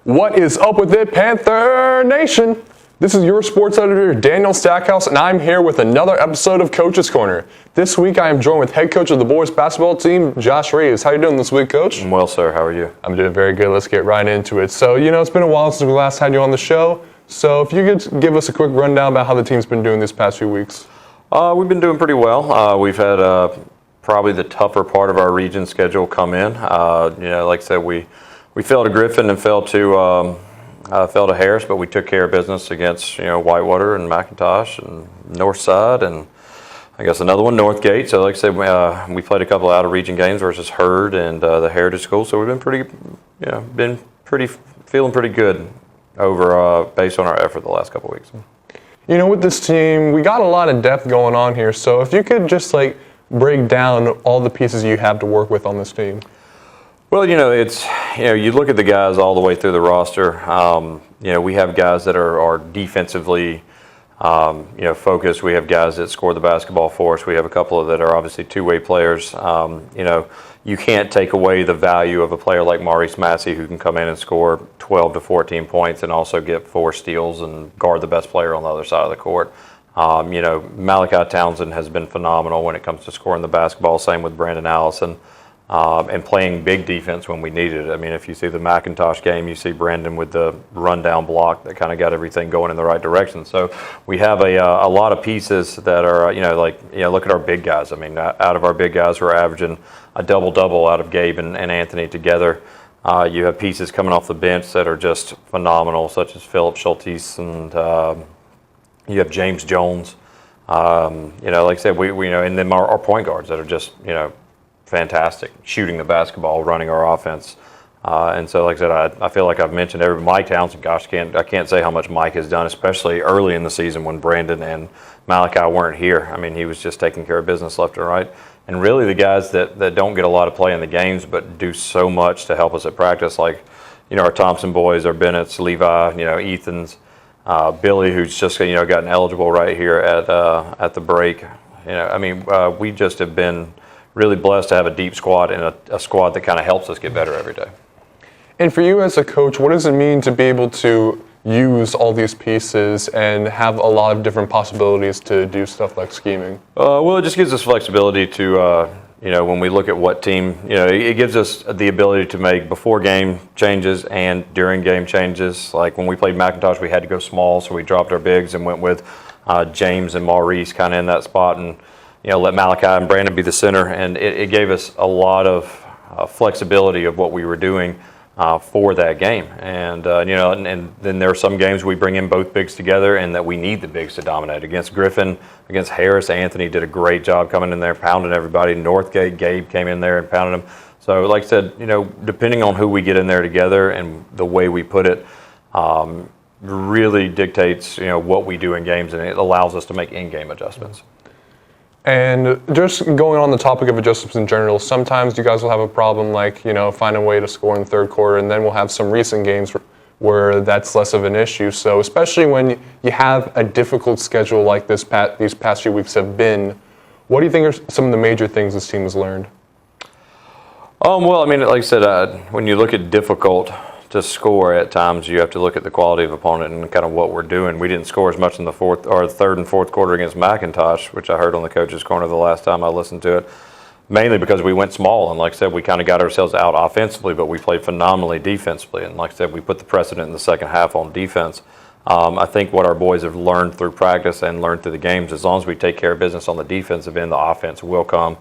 What is up with it, Panther Nation? This is your sports editor, Daniel Stackhouse, and I'm here with another episode of Coach's Corner. This week, I am joined with head coach of the boys basketball team, Josh Reeves. How are you doing this week, Coach? I'm well, sir. How are you? I'm doing very good. Let's get right into it. So, it's been a while since we last had you on the show. So, if you could give us a quick rundown about how the team's been doing these past few weeks. We've been doing pretty well. We've had probably the tougher part of our region schedule come in. Like I said, we fell to Griffin and fell to Harris, but we took care of business against Whitewater and McIntosh and Northside and I guess another one, Northgate. So like I said, we played a couple of out-of-region games versus Hurd and the Heritage School. So we've been feeling pretty good over based on our effort the last couple of weeks. With this team, we got a lot of depth going on here. So if you could just break down all the pieces you have to work with on this team. Well, it's you look at the guys all the way through the roster. We have guys that are defensively, focused. We have guys that score the basketball for us. We have a couple of that are obviously two-way players. You can't take away the value of a player like Maurice Massey, who can come in and score 12 to 14 points and also get 4 steals and guard the best player on the other side of the court. Malachi Townsend has been phenomenal when it comes to scoring the basketball. Same with Brandon Allison. And playing big defense when we needed it. I mean, if you see the McIntosh game, you see Brandon with the rundown block that kind of got everything going in the right direction. So we have a lot of pieces that are, look at our big guys. I mean, out of our big guys, we're averaging a double-double out of Gabe and Anthony together. You have pieces coming off the bench that are just phenomenal, such as Philip Schultes, and you have James Jones. Like I said, and then our point guards that are just, fantastic, shooting the basketball, running our offense. And so, like I said, I feel like I've mentioned Mike Townsend. Gosh, I can't say how much Mike has done, especially early in the season when Brandon and Malachi weren't here. I mean, he was just taking care of business left and right. And really the guys that don't get a lot of play in the games but do so much to help us at practice, like, our Thompson boys, our Bennett's, Levi, Ethan's, Billy, who's just, gotten eligible right here at the break. We just have been really blessed to have a deep squad and a squad that kind of helps us get better every day. And for you as a coach, what does it mean to be able to use all these pieces and have a lot of different possibilities to do stuff like scheming? Well, it just gives us flexibility to, when we look at what team, it gives us the ability to make before game changes and during game changes. Like when we played McIntosh, we had to go small, so we dropped our bigs and went with James and Maurice kind of in that spot and let Malachi and Brandon be the center, and it gave us a lot of flexibility of what we were doing for that game. And then there are some games we bring in both bigs together, and that we need the bigs to dominate. Against Griffin, against Harris, Anthony did a great job coming in there, pounding everybody. Northgate, Gabe came in there and pounded them. So, like I said, depending on who we get in there together and the way we put it, really dictates what we do in games, and it allows us to make in-game adjustments. And just going on the topic of adjustments in general, sometimes you guys will have a problem find a way to score in the third quarter, and then we'll have some recent games where that's less of an issue. So especially when you have a difficult schedule like these past few weeks have been, what do you think are some of the major things this team has learned? Like I said, when you look at difficult to score at times, you have to look at the quality of opponent and kind of what we're doing. We didn't score as much in the third and fourth quarter against McIntosh, which I heard on the coach's corner the last time I listened to it, mainly because we went small. And like I said, we kind of got ourselves out offensively, but we played phenomenally defensively. And like I said, we put the precedent in the second half on defense. I think what our boys have learned through practice and learned through the games, as long as we take care of business on the defensive end, the offense will come.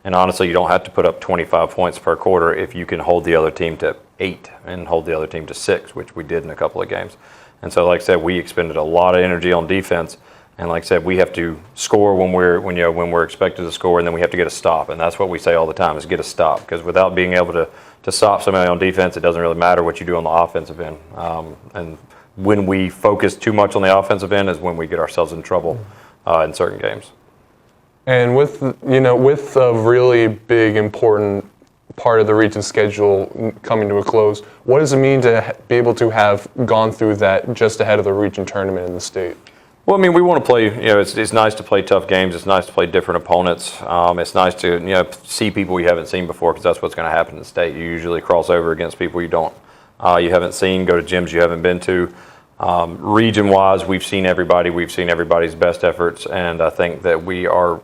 And honestly, you don't have to put up 25 points per quarter if you can hold the other team to 8 and hold the other team to 6, which we did in a couple of games. And so, like I said, we expended a lot of energy on defense. And like I said, we have to score when we're expected to score, and then we have to get a stop. And that's what we say all the time is get a stop, because without being able to stop somebody on defense, it doesn't really matter what you do on the offensive end. And when we focus too much on the offensive end is when we get ourselves in trouble in certain games. And with a really big, important part of the region schedule coming to a close, what does it mean to be able to have gone through that just ahead of the region tournament in the state? Well, we want to play, it's nice to play tough games. It's nice to play different opponents. It's nice to, see people you haven't seen before, because that's what's going to happen in the state. You usually cross over against people you don't you haven't seen, go to gyms you haven't been to. Region-wise, we've seen everybody. We've seen everybody's best efforts, and I think that we are,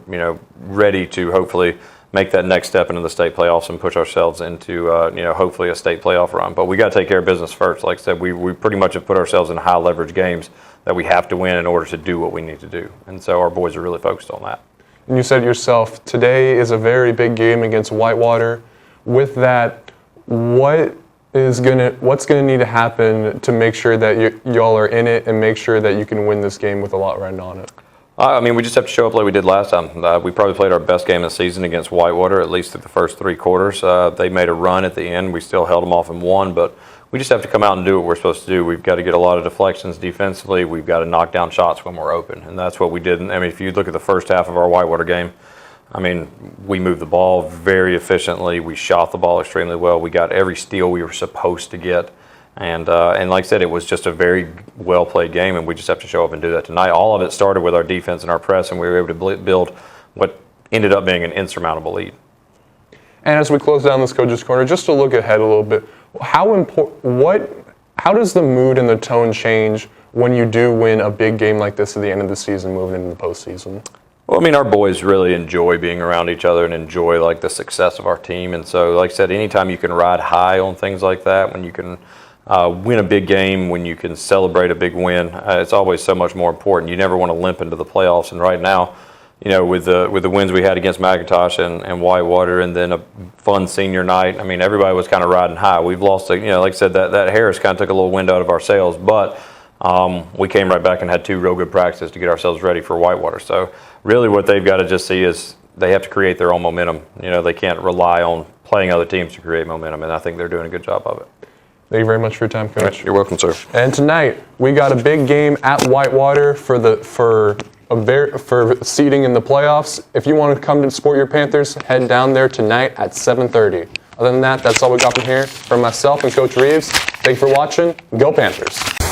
ready to hopefully make that next step into the state playoffs and push ourselves into, hopefully a state playoff run. But we got to take care of business first. Like I said, we pretty much have put ourselves in high leverage games that we have to win in order to do what we need to do. And so our boys are really focused on that. And you said yourself, today is a very big game against Whitewater. With that, what's gonna need to happen to make sure that y'all are in it and make sure that you can win this game with a lot riding on it? We just have to show up like we did last time. We probably played our best game of the season against Whitewater, at least through the first 3 quarters. They made a run at the end. We still held them off and won, but we just have to come out and do what we're supposed to do. We've got to get a lot of deflections defensively. We've got to knock down shots when we're open, and that's what we did. If you look at the first half of our Whitewater game, we moved the ball very efficiently. We shot the ball extremely well. We got every steal we were supposed to get. And like I said, it was just a very well-played game, and we just have to show up and do that tonight. All of it started with our defense and our press, and we were able to build what ended up being an insurmountable lead. And as we close down this Coach's Corner, just to look ahead a little bit, how does the mood and the tone change when you do win a big game like this at the end of the season, moving into the postseason? Well, our boys really enjoy being around each other and enjoy the success of our team. And so, like I said, anytime you can ride high on things like that, when you can win a big game, when you can celebrate a big win, it's always so much more important. You never want to limp into the playoffs. And right now, with the wins we had against McIntosh and Whitewater, and then a fun senior night, everybody was kind of riding high. We've lost, like I said, that Harris kind of took a little wind out of our sails, but we came right back and had 2 real good practices to get ourselves ready for Whitewater. So really what they've got to just see is they have to create their own momentum. They can't rely on playing other teams to create momentum, and I think they're doing a good job of it. Thank you very much for your time, Coach. You're welcome, sir. And tonight we got a big game at Whitewater for seeding in the playoffs. If you want to come to support your Panthers, head down there tonight at 7:30. Other than that, that's all we got from here. From myself and Coach Reeves, thank you for watching. Go Panthers!